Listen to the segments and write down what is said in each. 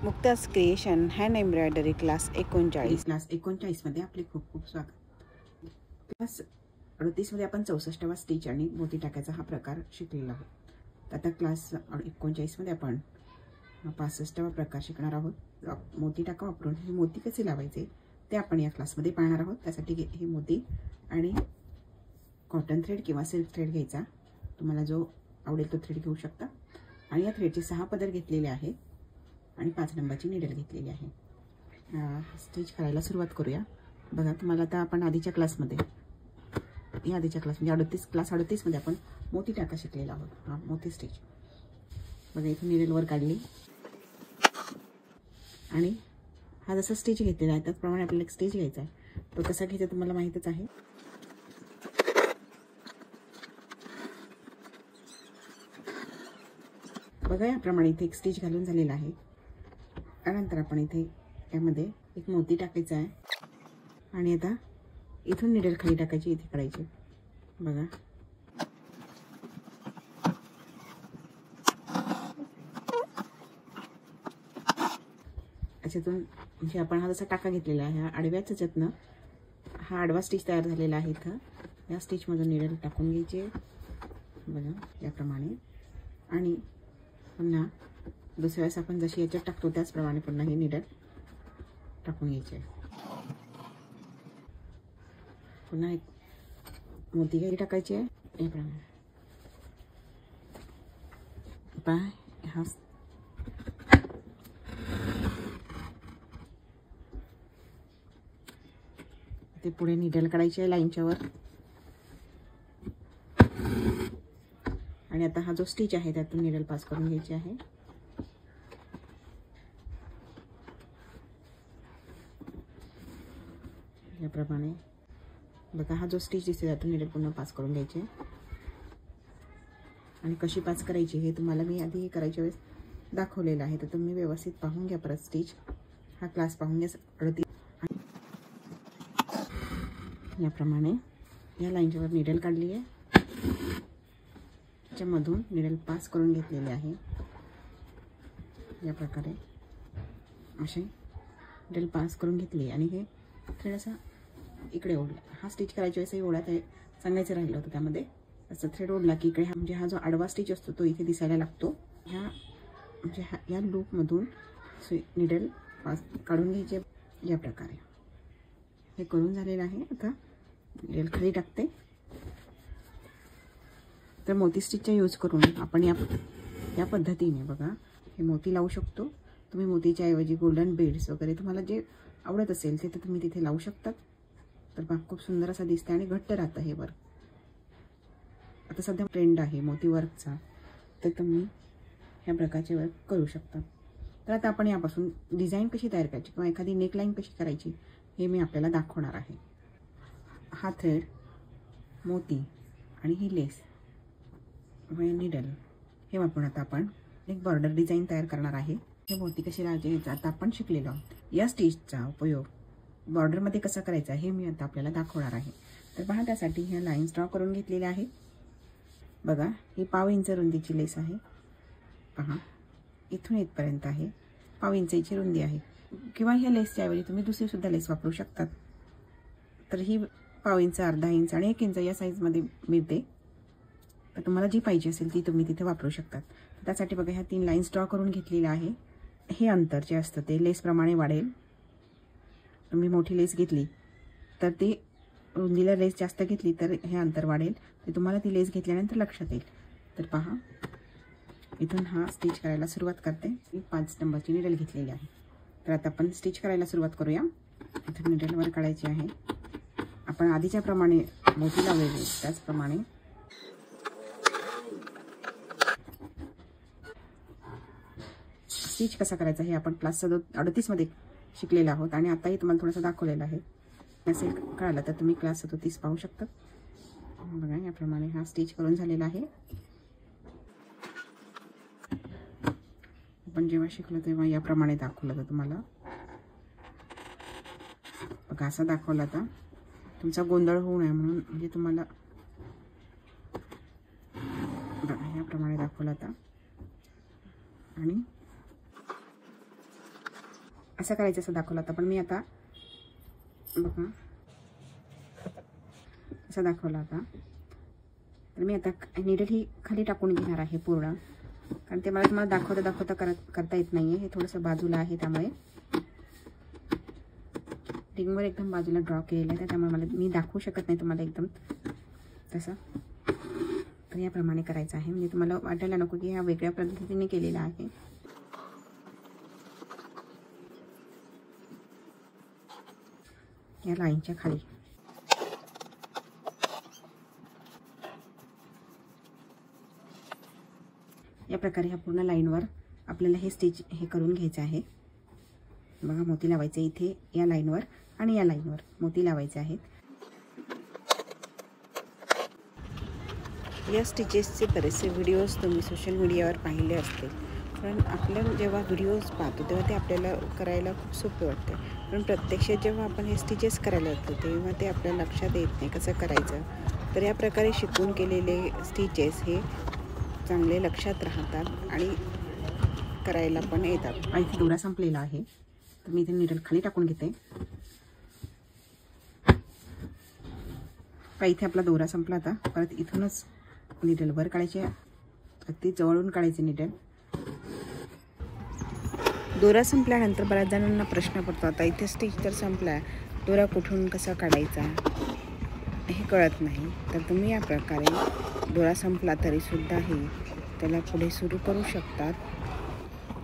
मुक्ताज creation hand embroidery class 39 मध्ये आपले खूप खूप स्वागत। क्लास 38 मध्ये आपण 64वा स्टिच आणि मोती टाकायचा हा प्रकार शिकलेला आहोत। आता क्लास 39 मध्ये आपण 65वा प्रकार शिकणार आहोत। मोती टाका वापरून हे मोती कसे लावायचे ते आपण या क्लासमध्ये पाहणार आहोत। त्यासाठी हे मोती आणि कॉटन थ्रेड किंवा सिल्क थ्रेड घ्यायचा, तुम्हाला जो आवडेल तो थ्रेड घेऊ शकता। आणि या थ्रेडचे 6 पदर घेतलेले आहेत आणि 5 नंबरची नीडल घेतलेली आहे। स्टिच करायला सुरुवात करूया। बघा, तुम्हाला आता आपण आधीच्या क्लासमध्ये क्लास 38 मध्ये आपण मोती टाका शिकलेला आहोत। हा मोती स्टिच बघा, इथे नीडल वर काढली आणि हा जसा स्टिच घेतलेला आहे त्याचप्रमाणे आपल्याला एक स्टिच घ्यायचा आहे। तो कसा घ्यायचा तुम्हाला माहितच आहे। बघा, याप्रमाणे इथे एक स्टिच घालून झालेला आहे। त्यानंतर आपण इथे यामध्ये एक मोती टाकायचा आहे आणि आता इथून नीडल खाली टाकायची, इथे काढायची। बघा, याच्यातून म्हणजे आपण हा जसा टाका घेतलेला आहे, ह्या आडव्याच ह्याच्यातनं हा आडवा स्टिच तयार झालेला आहे। इथं या स्टिचमधून नीडल टाकून घ्यायचे, बघा याप्रमाणे। आणि पुन्हा दुसऱ्या वेळेस आपण जशी याच्यात टाकतो त्याचप्रमाणे पुन्हा हे नीडल टाकून घ्यायचे। पुन्हा एक मोती घरी टाकायचे आहे याप्रमाणे। हा ते पुढे नीडल काढायची आहे लाईनच्या वर। आणि आता हा जो स्टिच आहे त्यातून नीडल पास करून घ्यायची आहे। याप्रमाणे बघा, हा जो स्टिच दिसते त्यातून नीडल पुन्हा पास करून घ्यायचे। आणि कशी पास करायची हे तुम्हाला मी आधी करायच्या वेळेस दाखवलेलं आहे, तर तुम्ही व्यवस्थित पाहून घ्या। परत स्टिच हा क्लास पाहून घ्या। याप्रमाणे या लाईनच्या वर नीडल काढली आहे, त्याच्यामधून नीडल पास करून घेतलेले आहे। या प्रकारे असे नीडल पास करून घेतली आणि हे थोडासा इकडे ओढला। हा स्टिच करायच्या वेळेस ओढा ते सांगायचं राहिलं होतं, त्यामध्ये असं थ्रेड ओढला की इकडे म्हणजे हा जो आडवा स्टिच असतो तो इथे दिसायला लागतो। या लूपमधून नीडल पास काढून घ्यायचे या प्रकारे। हे करून झालेलं आहे। आता नीडल खाली टाकते। तर मोती स्टिचचा यूज करून आपण या पद्धतीने बघा हे मोती लावू शकतो। तुम्ही मोतीच्या ऐवजी गोल्डन बीड्स वगैरे तुम्हाला जे आवडत असेल ते तुम्ही तिथे लावू शकतात। तर पहा, खूप सुंदर असं दिसतं आणि घट्ट राहतं हे वर्क। आता सध्या ट्रेंड आहे मोती वर्कचा, तर तुम्ही ह्या प्रकारचे वर्क करू शकता। तर आता आपण यापासून डिझाईन कशी तयार करायची किंवा एखादी नेकलाईन कशी करायची हे मी आपल्याला दाखवणार आहे। हा थ्रेड, मोती आणि ही लेस नीडल हे वापरून आता आपण एक बॉर्डर डिझाईन तयार करणार आहे। हे मोती कशी लावायचे याचा आता आपण शिकलेलो आहोत। या स्टिचचा उपयोग बॉर्डरमध्ये कसा करायचा हे मी आता आपल्याला दाखवणार आहे। तर पहा, त्यासाठी ह्या लाईन्स ड्रॉ करून घेतलेल्या आहेत। बघा, ही 1/2 इंच रुंदीची लेस आहे। पहा, इथून इथपर्यंत आहे 1/2 इंचची रुंदी आहे। किंवा ह्या लेसच्या ऐवजी तुम्ही दुसरी सुद्धा लेस वापरू शकतात। तर ही 1/2 इंच, अर्धा इंच आणि 1 इंच या साईजमध्ये मिळते। तर तुम्हाला जी पाहिजे असेल ती तुम्ही तिथे वापरू शकतात। त्यासाठी बघा, ह्या 3 लाईन्स ड्रॉ करून घेतलेल्या आहे। हे अंतर जे असतं ते लेसप्रमाणे वाढेल। तुम्ही मोठी लेस घेतली तर ती रुंदीला लेस जास्त घेतली तर हे अंतर वाढेल। ते तुम्हाला ती लेस घेतल्यानंतर लक्षात येईल। तर पहा, इथून हा स्टिच करायला सुरुवात करते। मी 5 नंबरची नीडल घेतलेली आहे। तर आता आपण स्टिच करायला सुरुवात करूया। इथून नीडल वर काढायची आहे। आपण आधीच्या प्रमाणे मोती लावलेले त्याचप्रमाणे स्टिच कसा करायचा हे आपण क्लास 38 मध्ये शिकलेलो आहोत आणि आताही तुम्हाला थोडंसं दाखवलेलं आहे। असेल कळालं तर तुम्ही क्लास 37 पाहू शकता। बघा, याप्रमाणे हा स्टिच करून झालेला आहे। आपण जेव्हा शिकलो तेव्हा याप्रमाणे दाखवलं होतं तुम्हाला। बघा, असं दाखवलं होतं, तुमचा गोंधळ होऊ नये म्हणून, म्हणजे तुम्हाला बघा याप्रमाणे दाखवलं होतं। आणि असं करायचं असं दाखवलं होतं, पण मी आता बघा असं दाखवला होता. तर मी आता नीडल ही खाली टाकून घेणार आहे पूर्ण, कारण ते मला तुम्हाला दाखवता करता येत नाही आहे. हे थोडंसं बाजूला आहे, त्यामुळे रिंगवर एकदम बाजूला ड्रॉ केलेलं आहे, त्यामुळे मी दाखवू शकत नाही तुम्हाला एकदम तसं. तर याप्रमाणे करायचं आहे, म्हणजे तुम्हाला वाटायला नको की ह्या वेगळ्या पद्धतीने केलेला आहे. या लाईनच्या खाली या प्रकारे ह्या पूर्ण लाईनवर आपल्याला हे स्टिच हे करून घ्यायचं आहे. बघा, मोती लावायचे इथे या लाईनवर आणि या लाईनवर मोती लावायचे आहेत. या स्टिचेसचे बरेचसे व्हिडिओज तुम्ही सोशल मीडियावर पाहिले असतील, पण आपलं जेव्हा व्हिडिओज पाहतो तेव्हा ते आपल्याला करायला खूप सोपे वाटते, पण प्रत्यक्षात जेव्हा आपण हे स्टिचेस करायला येतो तेव्हा ते आपल्या लक्षात येत नाही कसं करायचं. तर या प्रकारे शिकून केलेले स्टिचेस हे चांगले लक्षात राहतात आणि करायला पण येतात. इथे दोरा संपलेला आहे, तर मी इथे नीडल खाली टाकून घेते. इथे आपला दोरा संपला आता, परत इथूनच नीडल वर काढायचे, अगदी जवळून काढायचे नीडल. दोरा संपल्यानंतर बऱ्याच जणांना प्रश्न पडतो, आता इथे स्टिच तर संपला, दोरा कुठून कसा काढायचा हे कळत नाही. तर तुम्ही या प्रकारे दोरा संपला तरीसुद्धा हे त्याला पुढे सुरू करू शकतात.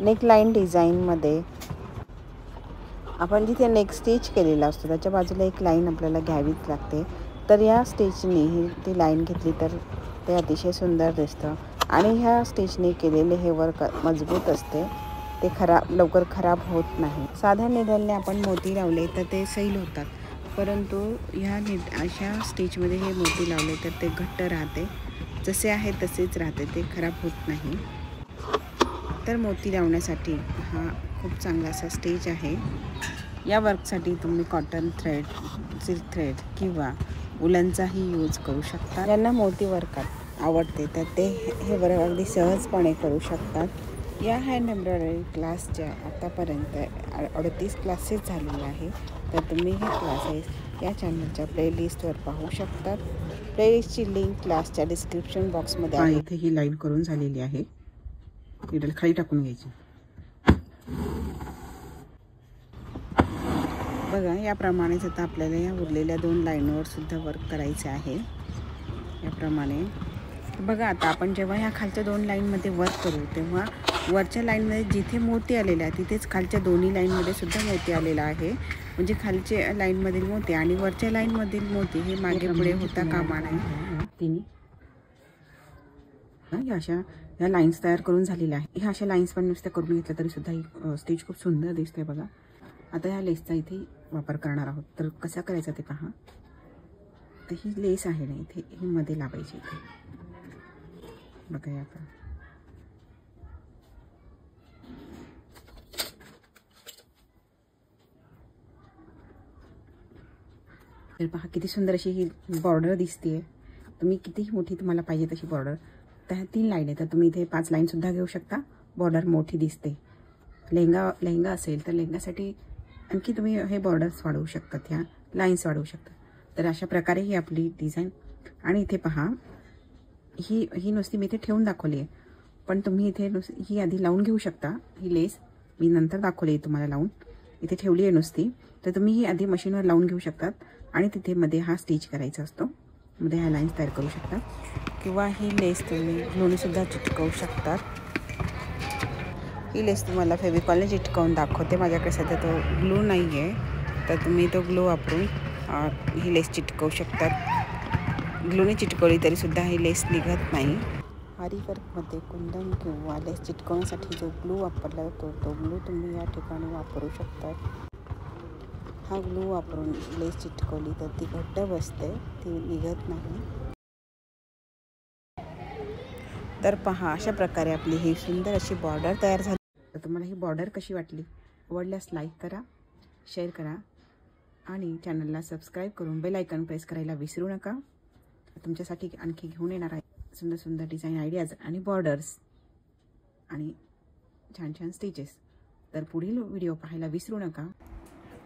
नेकलाईन डिझाईनमध्ये आपण जिथे नेक स्टिच केलेला असतो त्याच्या बाजूला एक लाईन आपल्याला घ्यावीच लागते. तर या स्टिचने ही ती लाईन घेतली तर ते अतिशय सुंदर दिसतं आणि ह्या स्टिचने केलेले हे वर्क मजबूत असते, ते लवकर खराब होत नाही. साध्या निडलने आपण मोती लावले तर ते सैल होतात, परंतु ह्या अशा स्टिचमध्ये हे मोती लावले तर ते घट्ट राहते, जसे आहे तसेच राहते, ते खराब होत नाही. तर मोती लावण्यासाठी हा खूप चांगला असा स्टिच आहे. या वर्कसाठी तुम्ही कॉटन थ्रेड, सिल्क थ्रेड किंवा उलनचाही यूज करू शकता. ज्यांना मोती वर्कात आवडते तर ते हे वर्क अगदी सहजपणे करू शकतात. या हँड एम्ब्रॉयडरी क्लासच्या आतापर्यंत 38 क्लासेस झालेले आहे. तर तुम्ही हे क्लासेस या चॅनलच्या प्लेलिस्टवर पाहू शकतात. प्लेलिस्टची लिंक क्लासच्या डिस्क्रिप्शन बॉक्समध्ये आहे. इथे ही लाईन करून झालेली आहे, नीडल खाली टाकून घ्यायची. बघा, याप्रमाणेच आता आपल्याला या उरलेल्या 2 लाईनवर सुद्धा वर्क करायचे आहे. याप्रमाणे बघा, आता आपण जेव्हा ह्या खालच्या 2 लाईनमध्ये वर्क करू तेव्हा वरच्या लाईनमध्ये जिथे मोती आलेले आहे तिथेच खालच्या दोन्ही लाईनमध्ये सुद्धा मोती आलेला आहे. म्हणजे खालच्या लाईनमधील मोती आणि वरच्या लाईनमधील मोती हे मागे पुढे होता कामा नये. तिने ह्या लाईन्स तयार करून झालेल्या आहे. ह्या अशा लाईन्स पण नुसत्या करून घेतल्या तरी सुद्धा ही स्टिच खूप सुंदर दिसते. बघा, आता ह्या लेसचा इथे वापर करणार आहोत, तर कसा करायचा ते पहा. तर ही लेस आहे ना, इथे ही मध्ये लावायची. इथे बघा, या तर पहा किती सुंदर अशी ही बॉर्डर दिसते. तुम्ही कितीही मोठी तुम्हाला पाहिजे तशी बॉर्डर, तर 3 लाईन आहे, तर तुम्ही इथे 5 लाईन सुद्धा घेऊ शकता. बॉर्डर मोठी दिसते. लेहंगा असेल तर लेहंगासाठी आणखी तुम्ही हे बॉर्डर्स वाढवू शकतात, ह्या लाईन्स वाढवू शकता. तर अशा प्रकारे ही आपली डिझाईन. आणि इथे पहा, ही नुसती मी इथे ठेवून दाखवली आहे, पण तुम्ही इथे ही आधी लावून घेऊ शकता. ही लेस मी नंतर दाखवली आहे तुम्हाला लावून, इथे ठेवली आहे नुसती. तर तुम्ही ही आधी मशीनवर लावून घेऊ शकतात आणि तिथे मध्ये हा स्टिच करायचा असतो, मध्ये ह्या लाईन्स तयार करू शकता. किंवा ही लेस तुम्ही ग्लूनेसुद्धा चिटकवू शकतात. ही लेस तुम्हाला फेविकॉलने चिटकवून दाखवते. माझ्याकडे सध्या तो ग्लू नाही आहे, तर तुम्ही तो ग्लू वापरून ही लेस चिटकवू शकतात. ग्लूने चिटकवली तरीसुद्धा ही लेस निघत नाही. आरी वर्कमध्ये कुंदन किंवा लेस चिटकवण्यासाठी जो ग्लू वापरला जातो तो ग्लू तुम्ही या ठिकाणी वापरू शकतात. हा ग्लू वापरून लेस चिटकवली तर ती घट्ट बसते, ती निघत नाही. तर पहा, अशा प्रकारे आपली ही सुंदर अशी बॉर्डर तयार झाली. तर तुम्हाला ही बॉर्डर कशी वाटली? आवडल्यास लाईक करा, शेअर करा आणि चॅनलला सबस्क्राईब करून बेल आयकॉन प्रेस करायला विसरू नका. तुमच्यासाठी आणखी घेऊन येणार आहे सुंदर सुंदर डिझाईन आयडियाज आणि बॉर्डर्स आणि छान छान स्टिचेस. तर पुढील व्हिडिओ पाहायला विसरू नका.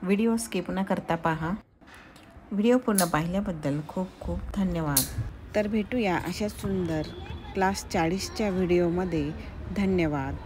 व्हिडिओ स्किप न करता पहा. व्हिडिओ पूर्ण पाहिल्याबद्दल खूप खूप धन्यवाद. तर भेटूया अशा सुंदर क्लास 40च्या व्हिडिओमध्ये. धन्यवाद.